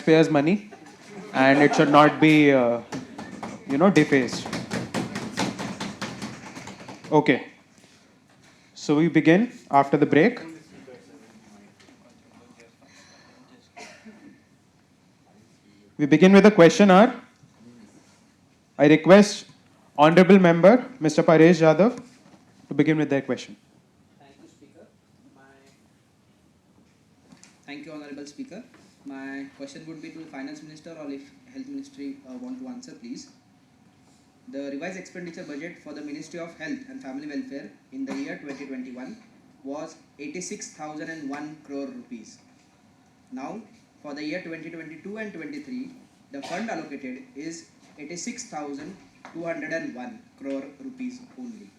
taxpayers' money, and it should not be, defaced. Okay. So we begin after the break. We begin with a question hour. I request Honorable Member Mr. Paresh Yadav to begin with their question. Thank you, Speaker. Thank you, Honorable Speaker. My question would be to Finance Minister, or if Health Ministry want to answer, please. The revised expenditure budget for the Ministry of Health and Family Welfare in the year 2021 was 86,001 crore rupees. Now, for the year 2022 and 23, the fund allocated is 86,201 crore rupees only.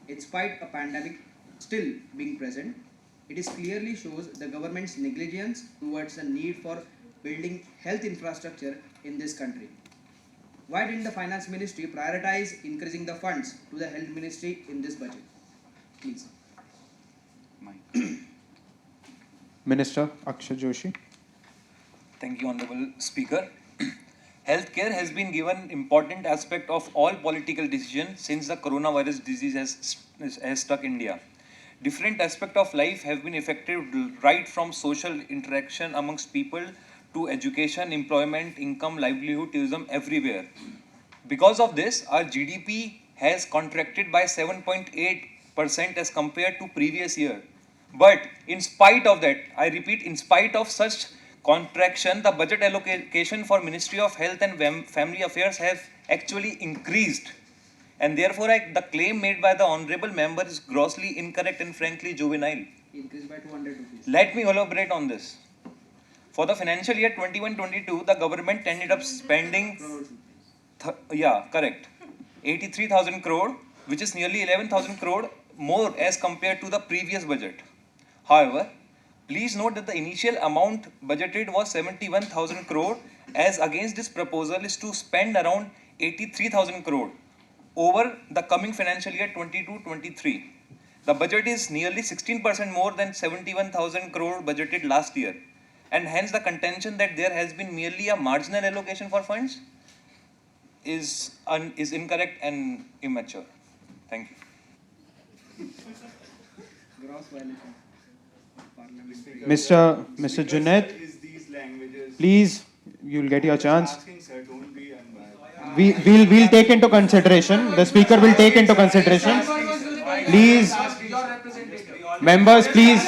In spite of pandemic still being present, it clearly shows the government's negligence towards the need for building health infrastructure in this country. Why didn't the Finance Ministry prioritize increasing the funds to the Health Ministry in this budget? Please. Minister Akshay Joshi. Thank you, Honorable Speaker. Healthcare has been given important aspect of all political decisions since the coronavirus disease has struck India. Different aspects of life have been affected, right from social interaction amongst people to education, employment, income, livelihood, tourism, everywhere. Because of this, our GDP has contracted by 7.8% as compared to previous year. But in spite of that, I repeat, in spite of such contraction, the budget allocation for Ministry of Health and Family Affairs have actually increased. And therefore, the claim made by the honorable member is grossly incorrect and frankly juvenile. Increased by 200 rupees. Let me elaborate on this. For the financial year 21-22, the government ended up spending, 83,000 crore, which is nearly 11,000 crore more as compared to the previous budget. However, please note that the initial amount budgeted was 71,000 crore, as against this proposal is to spend around 83,000 crore over the coming financial year 22-23. The budget is nearly 16% more than 71,000 crore budgeted last year, and hence the contention that there has been merely a marginal allocation for funds is incorrect and immature. Thank you. Gross violation. Parliamentary. Mr. Junaid, please, you'll get your chance. We'll take into consideration. The speaker will take into consideration. Please, members, please.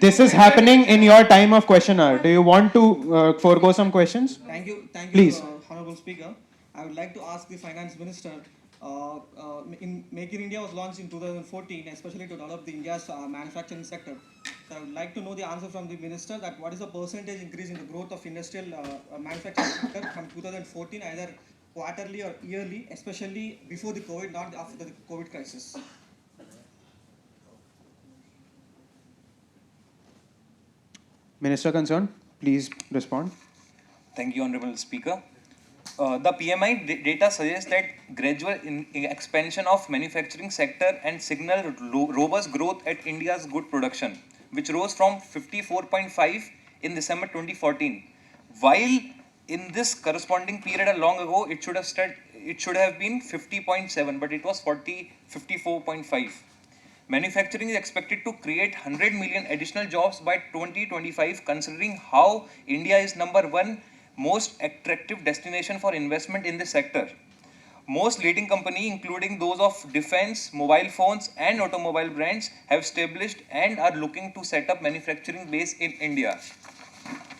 This is happening in your time of question hour. Do you want to forego some questions? Thank you, Please. Honorable Speaker. I would like to ask the Finance Minister. In Make in India was launched in 2014, especially to develop the India's manufacturing sector. So I would like to know the answer from the minister that what is the percentage increase in the growth of industrial manufacturing sector from 2014, either quarterly or yearly, especially before the COVID, not after the COVID crisis. Minister concerned, please respond. Thank you, Honorable Speaker. The PMI data suggests that gradual expansion of manufacturing sector and signal robust growth at India's good production, which rose from 54.5 in December 2014. While in this corresponding period long ago, it should have been 50.7, but it was 54.5. Manufacturing is expected to create 100 million additional jobs by 2025, considering how India is number one most attractive destination for investment in this sector. Most leading companies, including those of defense, mobile phones and automobile brands, have established and are looking to set up manufacturing base in India.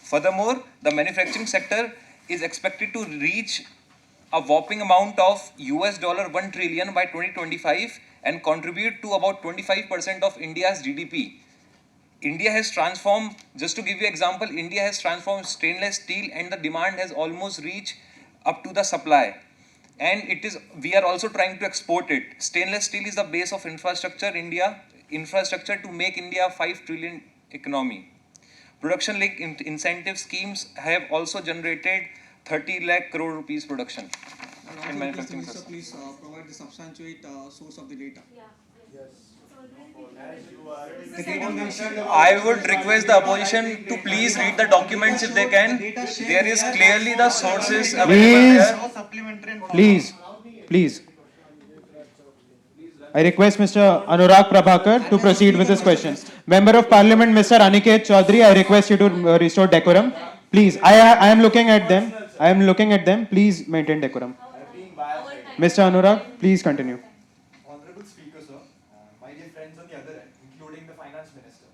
Furthermore, the manufacturing sector is expected to reach a whopping amount of $1 trillion by 2025 and contribute to about 25% of India's GDP. India has transformed, just to give you an example, India has transformed stainless steel and the demand has almost reached up to the supply. And we are also trying to export it. Stainless steel is the base of infrastructure to make India a 5 trillion economy. Production linked incentive schemes have also generated 30 lakh crore rupees production. And also, please provide the substantiate source of the data. Yes. I would request the opposition to please read the documents if they can. There is clearly the sources available there. Please. I request Mr. Anurag Prabhakar to proceed with his question. Member of Parliament, Mr. Aniket Chaudhary, I request you to restore decorum. Please, I am looking at them. Please maintain decorum. Mr. Anurag, please continue. Honorable Speaker, sir, my dear friends on the other end, including the Finance Minister.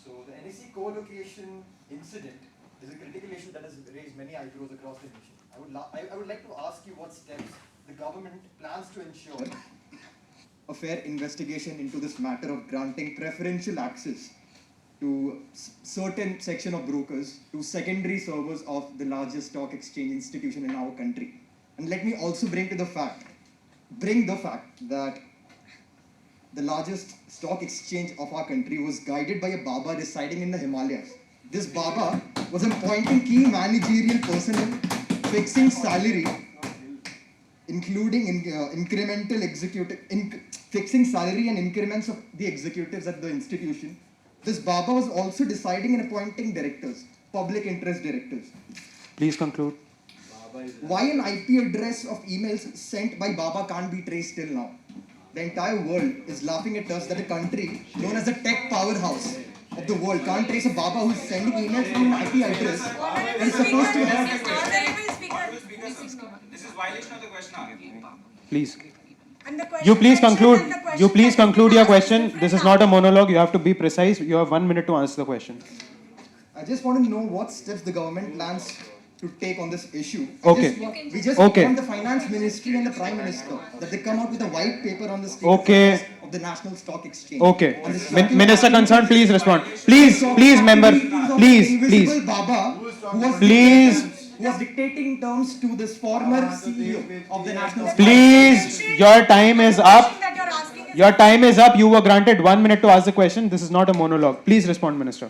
So the NEC co-location incident is a critical issue that has raised many eyebrows across the nation. I would like to ask you what steps the government plans to ensure a fair investigation into this matter of granting preferential access to certain section of brokers to secondary servers of the largest stock exchange institution in our country. And let me also bring the fact that the largest stock exchange of our country was guided by a Baba residing in the Himalayas. This Baba was appointing key managerial personnel, fixing salary, including fixing salary and increments of the executives at the institution. This Baba was also deciding and appointing directors, public interest directors. Please conclude. Why an IP address of emails sent by Baba can't be traced till now? The entire world is laughing at us that a country known as the tech powerhouse of the world can't trace a Baba who's sending emails from an IP address and is supposed to have... This is violation of the question hour. Please. And the question You please section conclude. and the question You please that conclude you your asked question. different This is not a answers. monologue. You have to be precise. You have 1 minute to answer the question. I just want to know what steps the government plans to take on this issue. Okay. We just Okay. want the Finance Ministry and the Prime Minister that they come out with a white paper on the state Okay. affairs of the National Stock Exchange. Okay. And this Minister concerned, please respond. Please, member. Please. Baba, Please. who was dictating terms to this former CEO of the National Stock Please. Your time is up. That you're asking is Your time is up. You were granted 1 minute to ask the question. This is not a monologue. Please respond, Minister.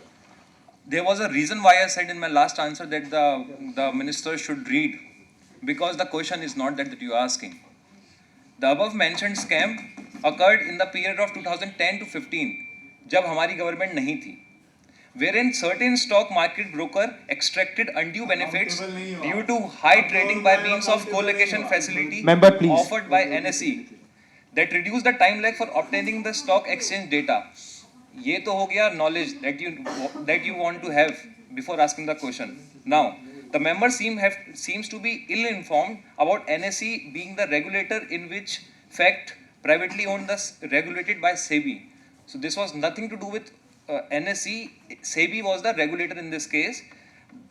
There was a reason why I said in my last answer that the minister should read, because the question is not that you are asking. The above mentioned scam occurred in the period of 2010 to 15, जब हमारी government नहीं थी, wherein certain stock market broker extracted undue benefits due to high trading by means of co-location facility Member, please. offered by NSE that reduced the time lag for obtaining the stock exchange data. ये तो हो गया knowledge that you want to have before asking the question. Now, the member seems to be ill-informed about NSE being the regulator in which fact privately owned, thus regulated by SEBI. So this was nothing to do with NSE. SEBI was the regulator in this case.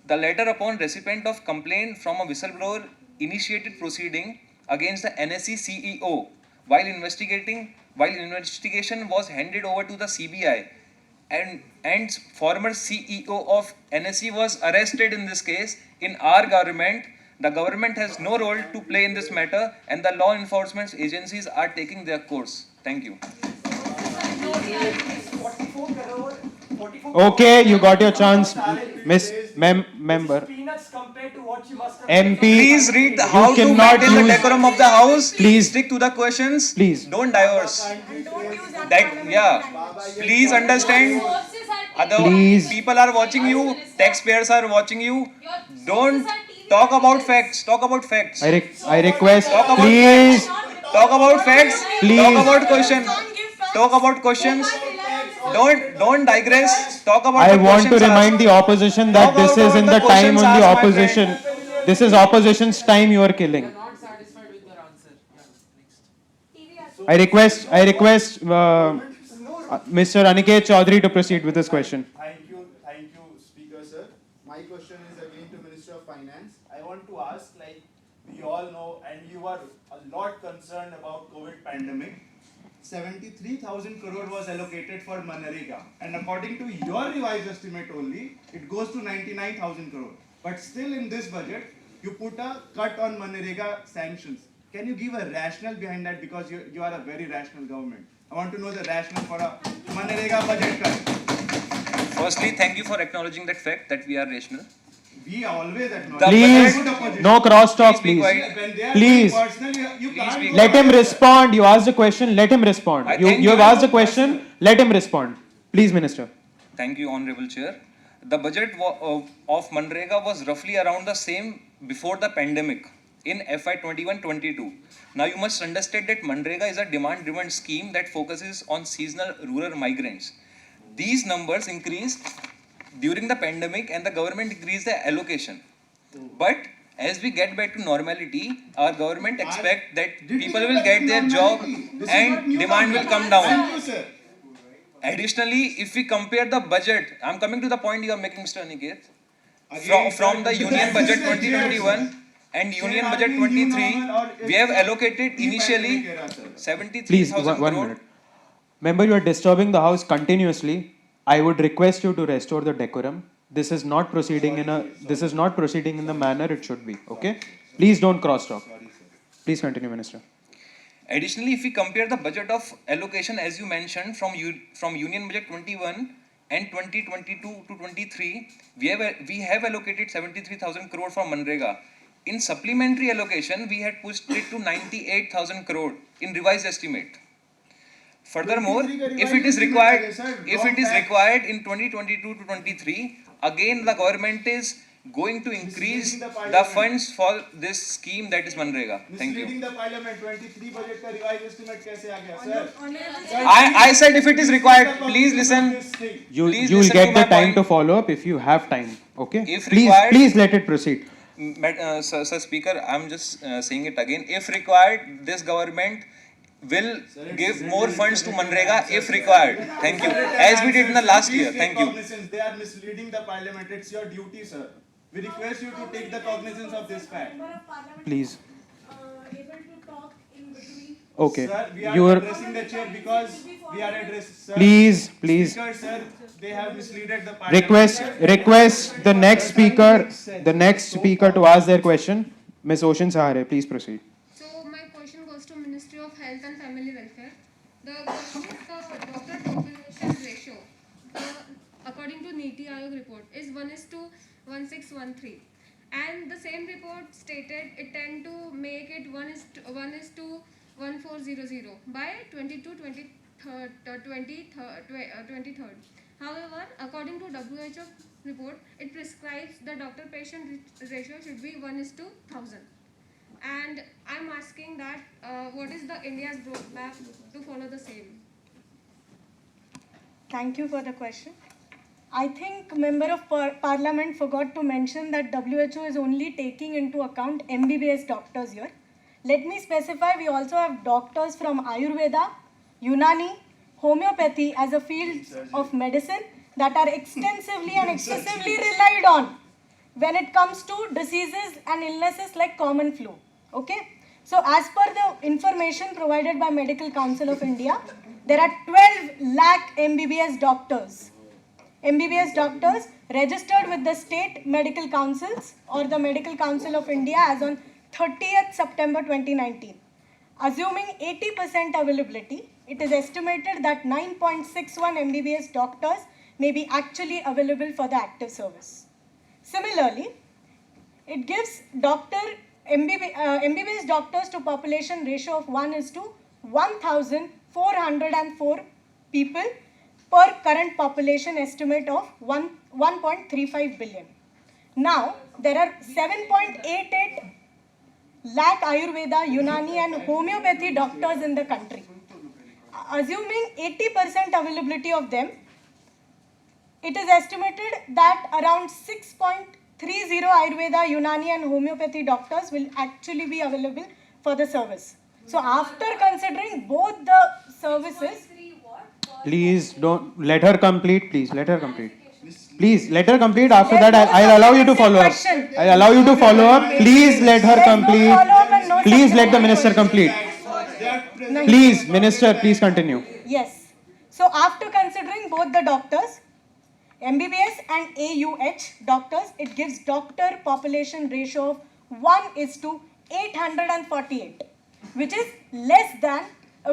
The letter upon recipient of complaint from a whistleblower initiated proceeding against the NSE CEO while investigation was handed over to the CBI and former CEO of NSE was arrested in this case. In our government, the government has no role to play in this matter and the law enforcement agencies are taking their course. Thank you. Okay, you got your chance, member. MP. Please read how to cannot maintain the use- decorum of the house. Please. Stick to the questions. Please. Don't diverse. and don't use Please understand. Other Please. people are watching you. Taxpayers are watching you. Don't talk about facts. Talk about facts. I request, Talk about please. Talk about facts. Please. Talk about questions. Talk about questions. Don't digress. Talk about I the want to questions remind asked. the opposition that Talk this about is in the the time questions on the asked, my opposition. This is opposition's time you are killing. I request Mr. Aniket Chaudhary to proceed with this question. Thank you, Speaker sir. My question is again to Minister of Finance. I want to ask, like we all know, and you are a lot concerned about COVID pandemic. 73,000 crore was allocated for Manrega, and according to your revised estimate only, it goes to 99,000 crore. But still in this budget, you put a cut on Manrega sanctions. Can you give a rationale behind that? Because you are a very rational government. I want to know the rationale for a Manrega budget cut. Firstly, thank you for acknowledging that fact that we are rational. We always acknowledge. Please, Good opposition. no crosstalk, Please be please. quiet. When they are Please. doing personal, you Please can't be go Let him ahead, sir. respond. You asked the question, let him respond. I You thank have you. asked the question, let him respond. Please, Minister. Thank you, Honorable Chair. The budget of Manrega was roughly around the same before the pandemic in FY 21-22. Now you must understand that Manrega is a demand-driven scheme that focuses on seasonal rural migrants. These numbers increased during the pandemic and the government increased the allocation. But as we get back to normality, our government expect that Did we people get will back get to their job normality? This is not and new demand will normal. come down. Thank you, sir. Additionally, if we compare the budget, I'm coming to the point you are making, Mr. Aniket, Again, from sir, the Union this Budget is a chair, 2021 and Chair, Union are Budget we in new 23, normal or we have it's allocated pre-pandemic initially era, sir? 73,000 Please, crore. one minute. Member, you are disturbing the House continuously. I would request you to restore the decorum. This is not proceeding this is not proceeding in the manner it should be. Okay? Please don't cross talk. Please continue, Minister. Additionally, if we compare the budget of allocation as you mentioned from Union Budget 21 and 2022 to 23, we have allocated 73,000 crore from Manrega. In supplementary allocation, we had pushed it to 98,000 crore in revised estimate. Furthermore, if it is required in 2022 to 23, again the government is going to increase the funds for this scheme that is Manrega. Thank you. Misleading the parliament. 23 budget का revised estimate कैसे आ गया, sir? Honorable I said if it is required, please listen. You Please will listen get to the my time point. to follow up if you have time. Okay? If Please, required- please let it proceed. Sir Speaker, I'm just saying it again. If required, this government will give more funds to Manrega if required. Thank you. As we did in the last year. Thank you. They are misleading the parliament. It's your duty, sir. We request you to take the cognizance of this fact. Member of Parliament Please. able to talk in between. Okay. Sir, we are You are addressing the chair because we are addressing. Sir, please, please. Speaker, sir, they have misled the parliament. Request the next speaker to ask their question. Ms. Ocean Sahare, please proceed. So my question goes to Ministry of Health and Family Welfare. The doctor population ratio, according to NITI Aayog report, is 1:1613, and the same report stated it tend to make it 1:1400 by 2023. However, according to WHO report, it prescribes the doctor-patient ratio should be 1:1000. And I'm asking that what is the India's roadmap to follow the same? Thank you for the question. I think Member of Parliament forgot to mention that WHO is only taking into account MBBS doctors here. Let me specify, we also have doctors from Ayurveda, Unani, homeopathy as a field of medicine that are extensively and excessively relied on when it comes to diseases and illnesses like common flu. Okay? So as per the information provided by Medical Council of India, there are 12 lakh MBBS doctors registered with the state medical councils or the Medical Council of India as on 30th September 2019. Assuming 80% availability, it is estimated that 9.61 MBBS doctors may be actually available for the active service. Similarly, it gives MBBS doctors to population ratio of 1:1,404 people per current population estimate of 1.35 billion. Now, there are 7.88 lakh Ayurveda, Unani and homeopathy doctors in the country. Assuming 80% availability of them, it is estimated that around 6.30 Ayurveda, Unani and homeopathy doctors will actually be available for the service. So after considering both the services, Please don't let her complete. Please let her complete. Please let her complete. After that, I'll allow you to follow up. I'll allow you to follow up. Please let her complete. Please let the minister complete. Please, minister, please continue. yes. So after considering both the doctors, MBBS and AUH doctors, it gives doctor population ratio of 1:848, which is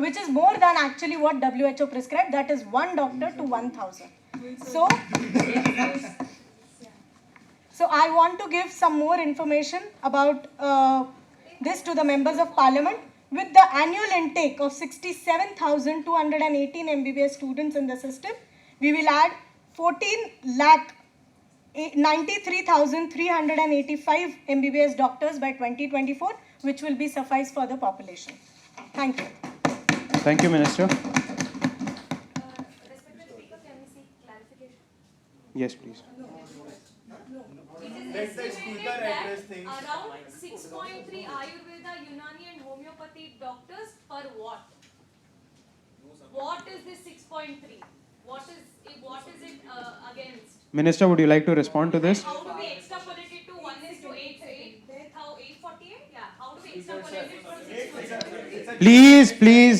which is more than actually what WHO prescribed, that is 1 doctor to 1,000. So I want to give some more information about this to the members of parliament. With the annual intake of 67,218 MBBS students in the system, we will add 14 lakh 93,385 MBBS doctors by 2024, which will be suffice for the population. Thank you. Thank you, Minister. Respected Speaker, can we seek clarification? Yes, please. Let the speaker address things. Around 6.3 Ayurveda, Unani and homeopathy doctors per what? What is this 6.3? What is it against? Minister, would you like to respond to this? How do we extrapolate it to 1:8? How 848? Yeah. How do we extrapolate it from 6.3?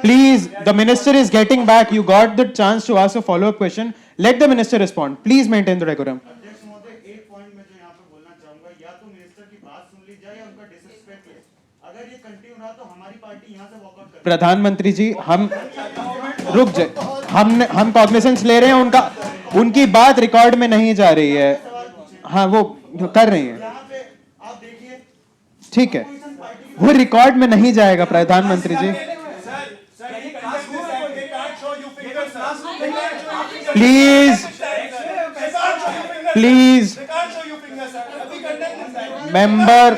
Please. The minister is getting back. You got the chance to ask a follow-up question. Let the minister respond. Please maintain the decorum. अध्यक्ष महोदय, एक point में जो यहाँ पे बोलना चाहूंगा, या तो मिनिस्टर की बात सुन ली जाए या उनका डिसरिस्पेक्ट है। अगर ये कंटिन्यू रहा तो हमारी पार्टी यहाँ से वॉकआउट करेगी। प्रधानमंत्री जी, हम रुक जाए। हम कॉग्निसेंस ले रहे हैं उनकी बात रिकॉर्ड में नहीं जा रही है। हाँ, वो कर रही है। यहाँ पे आप देखिए, ठीक है, वो रिकॉर्ड में नहीं जाएगा प्रधानमंत्री जी। प्लीज मेंबर,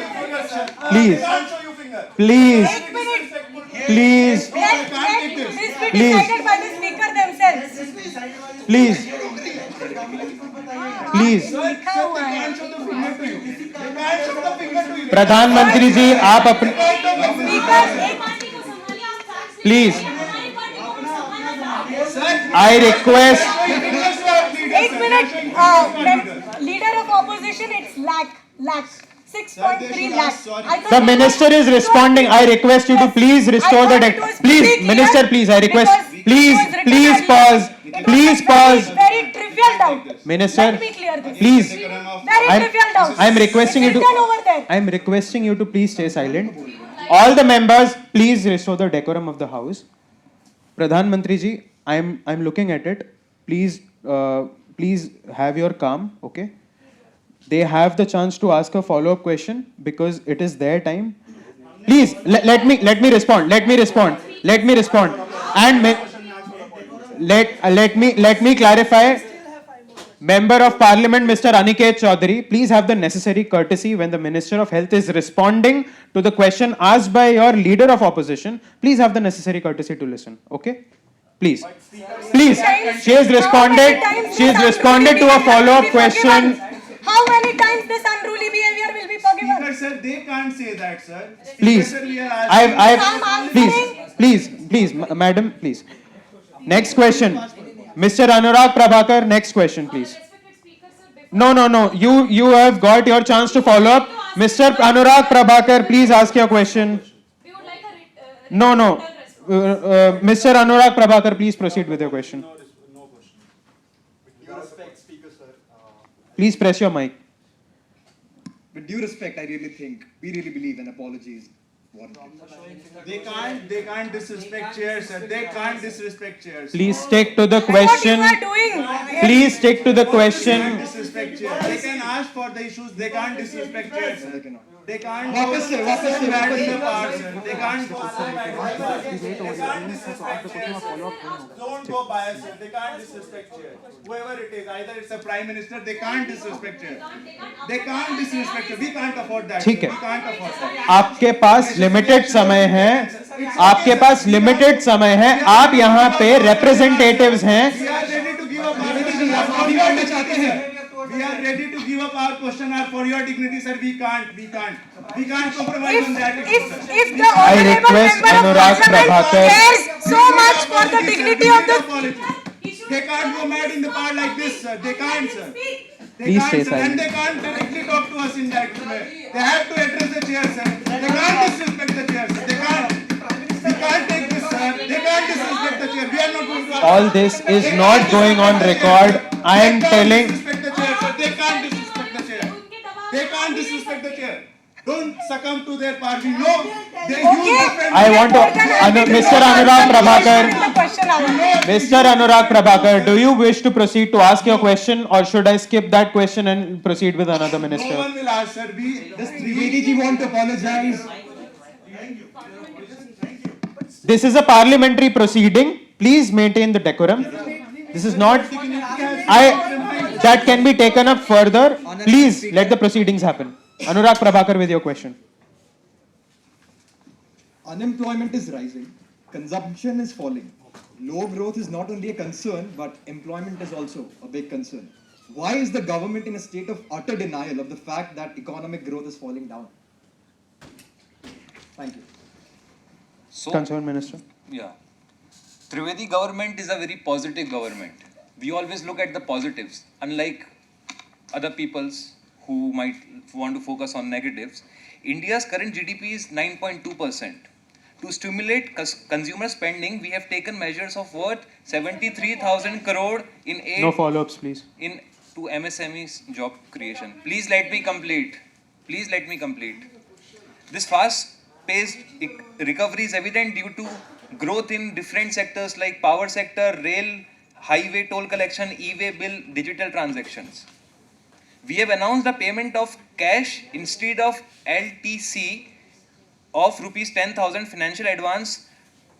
प्लीज प्रधानमंत्री जी, आप अपने प्लीज आई रिक्वेस्ट एक minute, leader of opposition, it's lakh 6.3 lakh. The minister is responding. I request you to please restore the deck. Please, minister, please, I request. Please pause. Please pause. Very trivial doubt. Minister, Let me clear this. please. Very trivial doubt. I am requesting you to. Written over there. I am requesting you to please stay silent. All the members, please restore the decorum of the house. Pradhan Mantri ji, I am looking at it. Please have your calm. Okay. They have the chance to ask a follow-up question because it is their time. Please let me respond. And let me clarify. Member of Parliament, Mr. Aniket Chaudhary, please have the necessary courtesy when the Minister of Health is responding to the question asked by your leader of opposition. Please have the necessary courtesy to listen. Okay? Please. She has responded to a follow-up question. How many times this unruly behavior will be forgiven? Speaker, sir, they can't say that, sir. Please. Speaker, sir, we are asking. Please, madam, please. Next question. Mr. Anurag Prabhakar, next question, please. Respected Speaker, sir, before No. You have got your chance to follow up. Mr. Anurag Prabhakar, please ask your question. we would like a No. response. Mr. Anurag Prabhakar, please proceed with your question. No question. With due respect, Speaker, sir. Please press your mic. With due respect, I really think, we really believe an apology is warranted. They can't disrespect chairs, sir. They can't disrespect chairs. Please stick to the question. What you are doing? Please stick to the question. Disrespect chairs. They can ask for the issues. They can't disrespect chairs, sir. They cannot. They can't. वापस से They can't part, sir. They can't. Don't go bias, sir. They can't disrespect chairs. Whoever it is, either it's a prime minister, they can't disrespect chairs. They can't disrespect chairs. We can't afford that. ठीक है. We can't afford that. आपके पास limited समय है. आप यहाँ पे representatives हैं. We are ready to give up our We are ready to give up our question for your dignity, sir. We can't compromise on that. If the honorable request member of Anurag parliament Prabhakar. cares so much for the dignity of the They can't go mad in the bar like this, sir. They can't, sir. Please stay sir. silent. And they can't directly talk to us in that way. They have to address the chair, sir. They can't disrespect the chair, sir. They can't. We can't take this, sir. They can't disrespect the chair. We are not going to. All this is not going on record. I am telling. Disrespect the chair, sir. They can't disrespect the chair. They can't disrespect the chair. Don't succumb to their party. No, they use Okay. different. I want to, Mr. Anurag Prabhakar, The question answer. Mr. Anurag Prabhakar, do you wish to proceed to ask your question, or should I skip that question and proceed with another No minister? one will ask, sir. Does Trivedi ji want to apologize? This is a parliamentary proceeding. Please maintain the decorum. This is not. That can be taken up further. Please let the proceedings happen. Anurag Prabhakar with your question. Unemployment is rising, consumption is falling. Low growth is not only a concern, but employment is also a big concern. Why is the government in a state of utter denial of the fact that economic growth is falling down? Thank you. So, Concerned Minister. yeah. Trivedi government is a very positive government. We always look at the positives, unlike other peoples who might want to focus on negatives. India's current GDP is 9.2%. To stimulate consumer spending, we have taken measures of worth 73,000 crore in aid No follow-ups, please. to MSME's job creation. Please let me complete. Please let me complete. This fast-paced recovery is evident due to growth in different sectors like power sector, rail, highway toll collection, e-way bill, digital transactions. We have announced the payment of cash instead of LTC of rupees 10,000 financial advance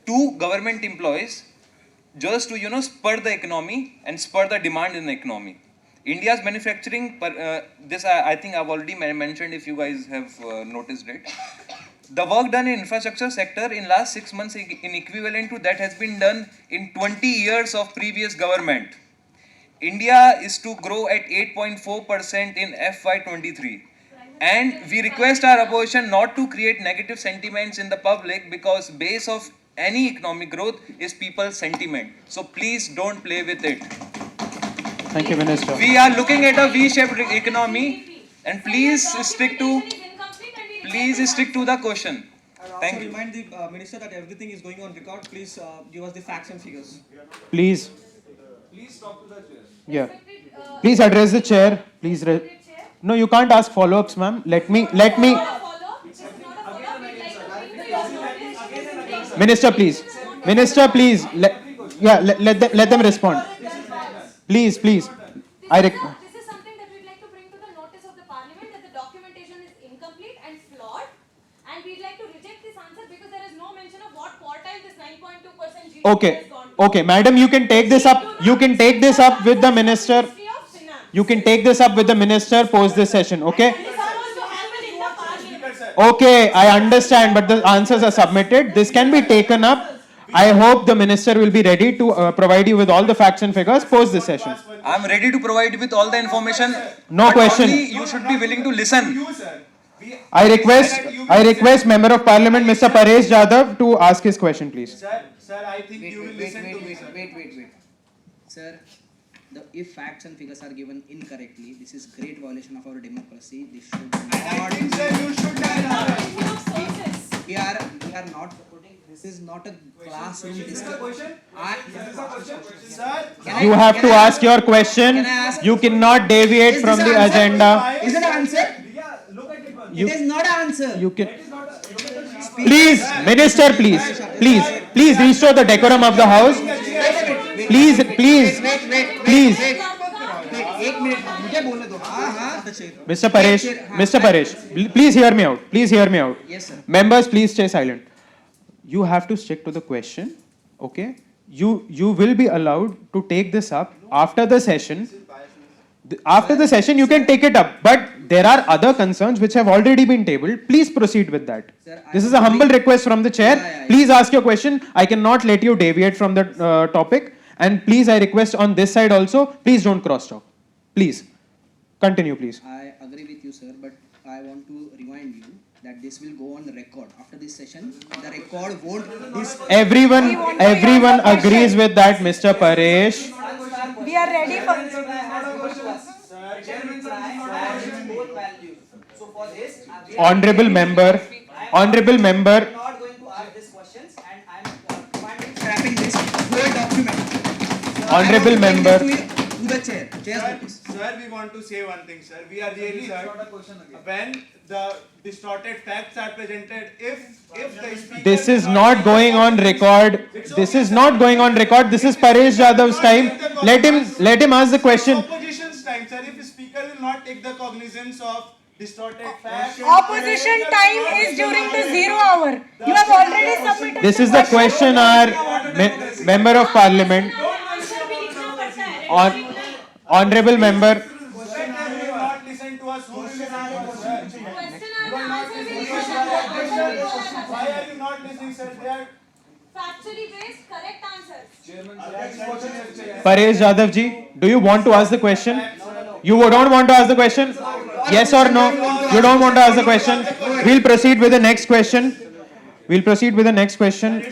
to government employees just to spur the economy and spur the demand in the economy. India's manufacturing, this I think I've already mentioned if you guys have noticed it. The work done in infrastructure sector in last 6 months in equivalent to that has been done in 20 years of previous government. India is to grow at 8.4% in FY23. And we request our opposition not to create negative sentiments in the public, because base of any economic growth is people's sentiment. So please don't play with it. Thank you, Minister. We are looking at a V-shaped economy, and please stick to the question. Thank you. Remind the minister that everything is going on record. Please give us the facts and figures. Please. Please talk to the chair. Yeah. Please address the chair. Please. No, you can't ask follow-ups, ma'am. Let me. Minister, please. Minister, please. Let them respond. Please. This is something that we'd like to bring to the notice of the parliament, that the documentation is incomplete and flawed, and we'd like to reject this answer because there is no mention of what quartile this 9.2% GDP has gone to. Okay, madam, you can take this up. You can take this up with the minister. You can take this up with the minister post this session. Okay. This is supposed to happen in the parliament. Okay, I understand, but the answers are submitted. This can be taken up. I hope the minister will be ready to provide you with all the facts and figures post this session. I'm ready to provide you with all the information. No but question. Only you should be willing to listen. You, sir. I request Member of Parliament Mr. Paresh Jadhav to ask his question, please. Sir, I think you will listen to me, sir. Wait. Sir, if facts and figures are given incorrectly, this is great violation of our democracy. This should I not think, sir, you should Sources. we are not supporting. This is not a classroom discussion. Sir, You have to ask your question. Can I ask- You cannot deviate from the agenda. Is it an answer? You- It is not an answer. You can. Please, minister, please restore the decorum of the house. Please. एक minute मुझे बोलने दो. हाँ. Mr. Paresh, please hear me out. Yes, sir. Members, please stay silent. You have to stick to the question, okay? You will be allowed to take this up after the session. After the session, you can take it up, but there are other concerns which have already been tabled. Please proceed with that. Sir, This is a humble request from the chair. Yeah. Please ask your question. I cannot let you deviate from the topic. And please, I request on this side also, please don't cross talk. Please. Continue, please. I agree with you, sir, but I want to remind you that this will go on the record. After this session, the record won't. Everyone agrees with that, Mr. Paresh. We are ready for. Honorable member. I'm not going to ask these questions, and I'm scrapping this whole document. Honorable member. To the chair. Chair's notice. Sir, we want to say one thing, sir. We are really hurt when the distorted facts are presented. If the speaker This is will not take going the on cognizance- record. This is not going on record. This is Paresh Jadhav's time. Let him ask the question. Opposition's time, sir. If the speaker will not take the cognizance of distorted facts. Opposition time is during the 0 hour. You have already submitted. This is the question our member of parliament, answer भी लिखना पड़ता है. honorable member. Question will not listen to us. Who will listen to us, sir? Question answer भी लिखना पड़ता है. Why are you not listening, sir? They are Factually based, correct answers. Paresh Jadhav ji, do you want to ask the question? You don't want to ask the question? Yes or no? You don't want to ask the question? We'll proceed with the next question. We'll proceed with the next question.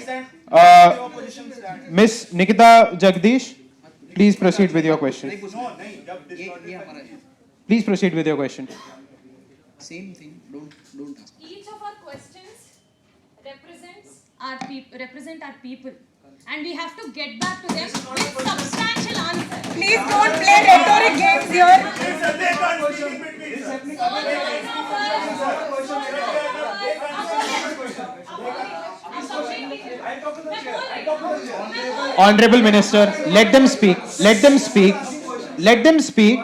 Miss Nikita Jagdish, please proceed with your question. ये हमारा है. Please proceed with your question. Same thing. Don't ask. Each of our questions represent our people, and we have to get back to them with substantial answers. Please don't play rhetoric games here. Honorable Minister, let them speak. Let them speak. Let them speak.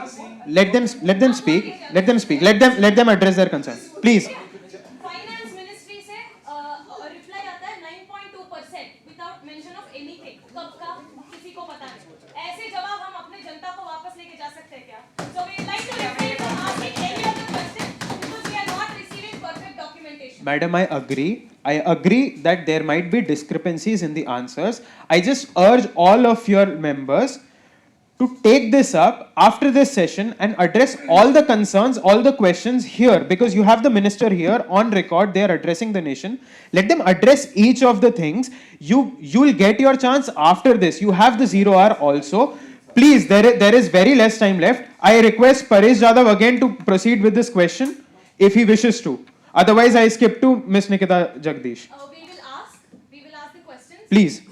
Let them speak. Let them speak. Let them address their concerns. Please. Finance ministry से reply आता है 9.2% without mention of anything. कब का किसी को पता नहीं. ऐसे जवाब हम अपने जनता को वापस लेके जा सकते हैं क्या? So we would like to refrain from asking any of the questions because we are not receiving perfect documentation. Madam, I agree that there might be discrepancies in the answers. I just urge all of your members to take this up after this session and address all the concerns, all the questions here, because you have the minister here on record. They are addressing the nation. Let them address each of the things. You will get your chance after this. You have the 0 hour also. Please, there is very less time left. I request Paresh Jadhav again to proceed with this question if he wishes to. Otherwise, I skip to Miss Nikita Jagdish. We will ask the questions.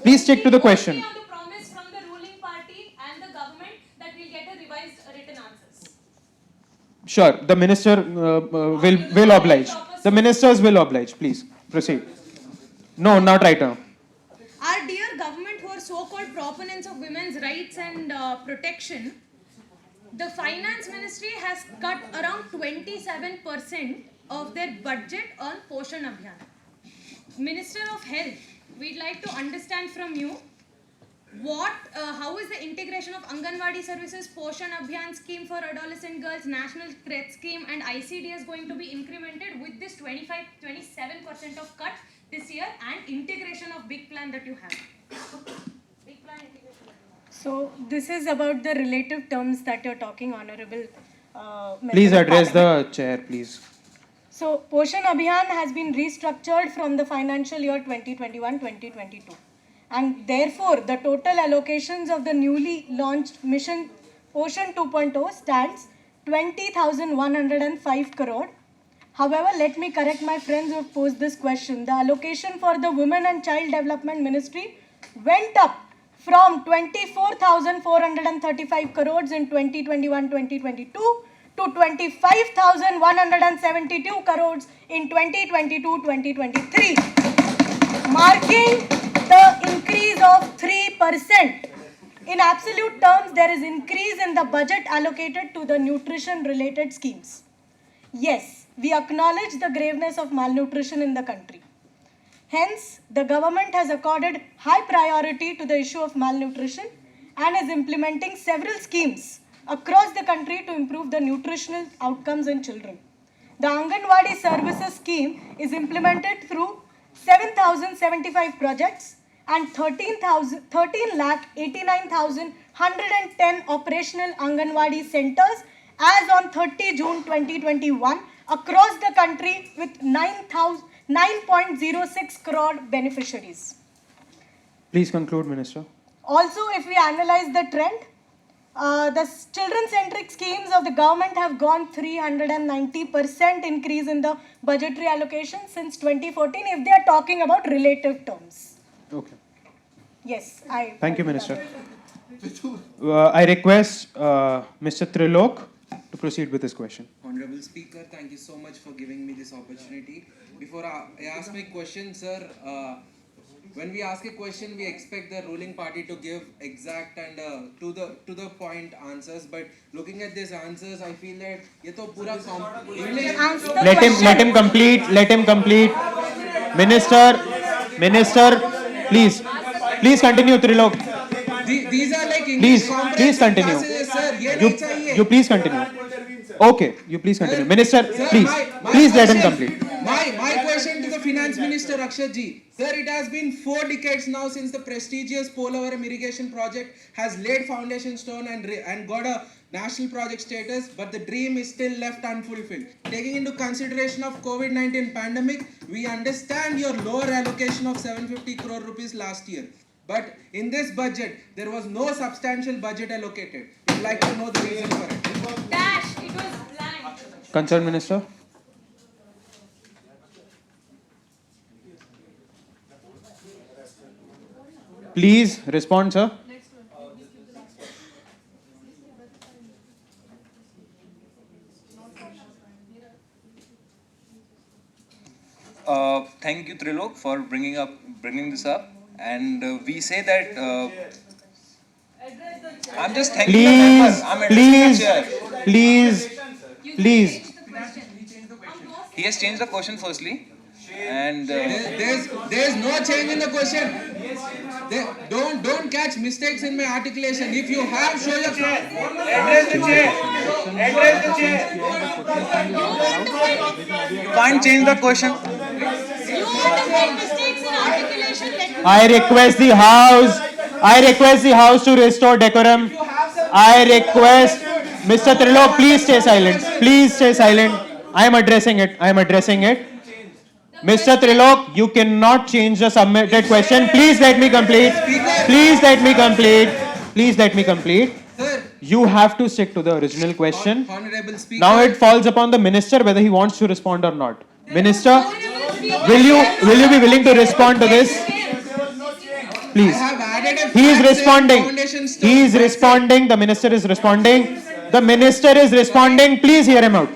Please stick to the question. Only on the promise from the ruling party and the government that we'll get a revised written answers. Sure, the minister will oblige. The ministers will oblige. Please proceed. No, not right now. Our dear government, who are so-called proponents of women's rights and protection, the finance ministry has cut around 27% of their budget on Poshan Abhiyan. Minister of Health, we'd like to understand from you how is the integration of Anganwadi services, Poshan Abhiyan scheme for adolescent girls, National Threat scheme and ICDS going to be incremented with this 27% of cut this year and integration of big plan that you have? Big plan integration. So this is about the relative terms that you're talking, Honorable Member Please of address Parliament. the chair, please. So Poshan Abhiyan has been restructured from the financial year 2021-2022. And therefore, the total allocations of the newly launched mission Poshan 2.0 stands 20,105 crore. However, let me correct my friends who have posed this question. The allocation for the Women and Child Development Ministry went up from 24,435 crores in 2021-2022 to 25,172 crores in 2022-2023, marking the increase of 3%. In absolute terms, there is increase in the budget allocated to the nutrition-related schemes. Yes, we acknowledge the graveness of malnutrition in the country. Hence, the government has accorded high priority to the issue of malnutrition and is implementing several schemes across the country to improve the nutritional outcomes in children. The Anganwadi Services Scheme is implemented through 7,075 projects and 13,89,110 operational Anganwadi centers as on 30 June 2021 across the country with 9.06 crore beneficiaries. Please conclude, Minister. Also, if we analyze the trend, the children-centric schemes of the government have gone 390% increase in the budgetary allocation since 2014 if they are talking about relative terms. Okay. Yes, Thank you, Minister. I request Mr. Trilok to proceed with his question. Honorable Speaker, thank you so much for giving me this opportunity. Before I ask my question, sir, when we ask a question, we expect the ruling party to give exact and to the point answers. But looking at these answers, I feel that ये तो पूरा Let him complete. Let him complete. Minister, please continue, Trilok. These are like English Please continue. passages, sir. ये नहीं चाहिए. You please continue. Okay, you please continue. Minister, please let him complete. My question to the Finance Minister Akshat ji. Sir, it has been 4 decades now since the prestigious Polavaram irrigation project has laid foundation stone and got a national project status, but the dream is still left unfulfilled. Taking into consideration of COVID-19 pandemic, we understand your lower allocation of 750 crore rupees last year. But in this budget, there was no substantial budget allocated. We'd like to know the reason for it. Dash, it was blank. Concerned Minister. Please respond, sir. Thank you, Trilok, for bringing this up. And we say that I'm just thanking the members. I'm addressing the chair. Please. He has changed the question firstly, and There's no change in the question. Don't catch mistakes in my articulation. If you have, show your you can't change the question. You want to make mistakes in articulation, let me I request the house to restore decorum. I request Mr. Trilok, please stay silent. Please stay silent. I am addressing it. Mr. Trilok, you cannot change the submitted question. Please let me complete. Sir, You have to stick to the original question. Honorable Speaker. Now it falls upon the minister whether he wants to respond or not. Minister, will you be willing to respond to this? Please. I have added a He is fact saying responding. foundation stone. He is responding. The minister is responding. Please hear him out.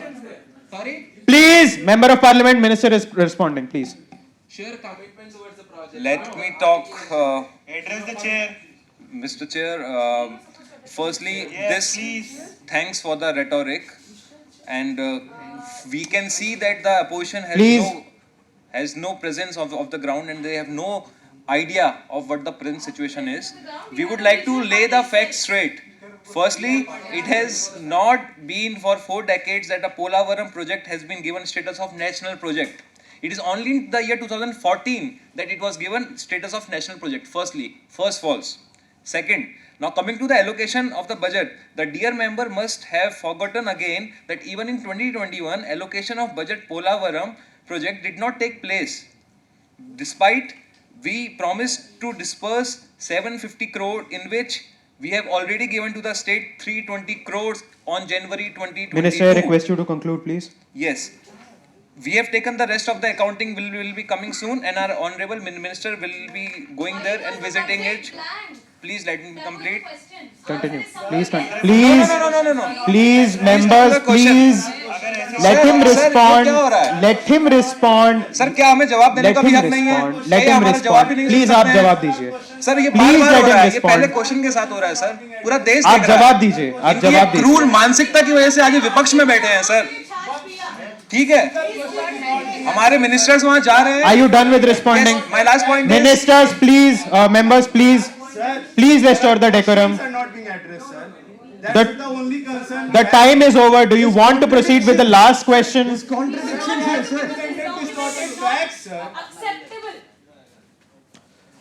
Sorry? Please, Member of Parliament, Minister is responding. Please. Sure commitment towards the project. Let me talk. Address the chair. Mr. Chair, firstly, thanks for the rhetoric, and we can see that the opposition has no presence of the ground, and they have no idea of what the present situation is. We would like to lay the facts straight. Firstly, it has not been for 4 decades that a Polavaram project has been given status of national project. It is only in the year 2014 that it was given status of national project. First false. Second, now coming to the allocation of the budget, the dear member must have forgotten again that even in 2021, allocation of budget Polavaram project did not take place. Despite we promised to disperse 750 crore, in which we have already given to the state 320 crores on January 2022. Minister, I request you to conclude, please. Yes. We have taken the rest of the accounting will be coming soon, and our honorable minister will be going there and visiting it. Please let me complete. Continue. Please. Please, members, please. Let him respond. Sir क्या हमें जवाब देने का भी हक नहीं है? Let him respond. Please आप जवाब दीजिए. सर ये बार बार हो रहा है, ये पहले क्वेश्चन के साथ हो रहा है सर, पूरा देश आप जवाब दीजिए. क्रूर मानसिकता की वजह से आज विपक्ष में बैठे हैं सर. ठीक है, हमारे मिनिस्टर्स वहां जा रहे हैं. Are you done with responding? Yes, my last point is, Ministers, please, members, please restore the decorum. Are not being addressed, sir. That's the only concern. The time is over. Do you want to proceed with the last question? Contradictions here, sir. Facts, sir. acceptable.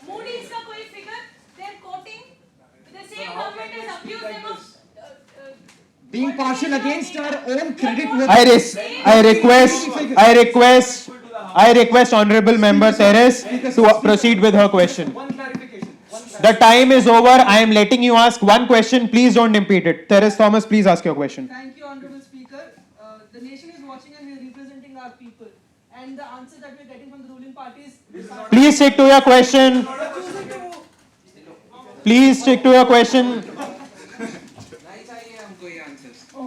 Moody's का कोई figure they're quoting, the same government has accused them of Being partial against our own credit. I request Honorable Member Teres to proceed with her question. The time is over. I am letting you ask one question. Please don't impede it. Teres Thomas, please ask your question. Thank you, Honorable Speaker. The nation is watching and we are representing our people. And the answer that we are getting from the ruling parties is Please stick to your question. Please stick to your question.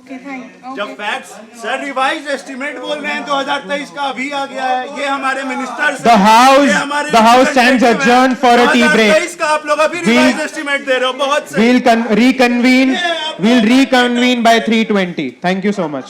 Okay, thank. जब Okay. Facts sir revise estimate बोल रहे हैं 2023 का अभी आ गया है, ये हमारे minister The house stands adjourned for a tea break. 2023 का आप लोग अभी रिवाइज एस्टिमेट दे रहे हो, बहुत सही। We'll reconvene by 3:20. Thank you so much.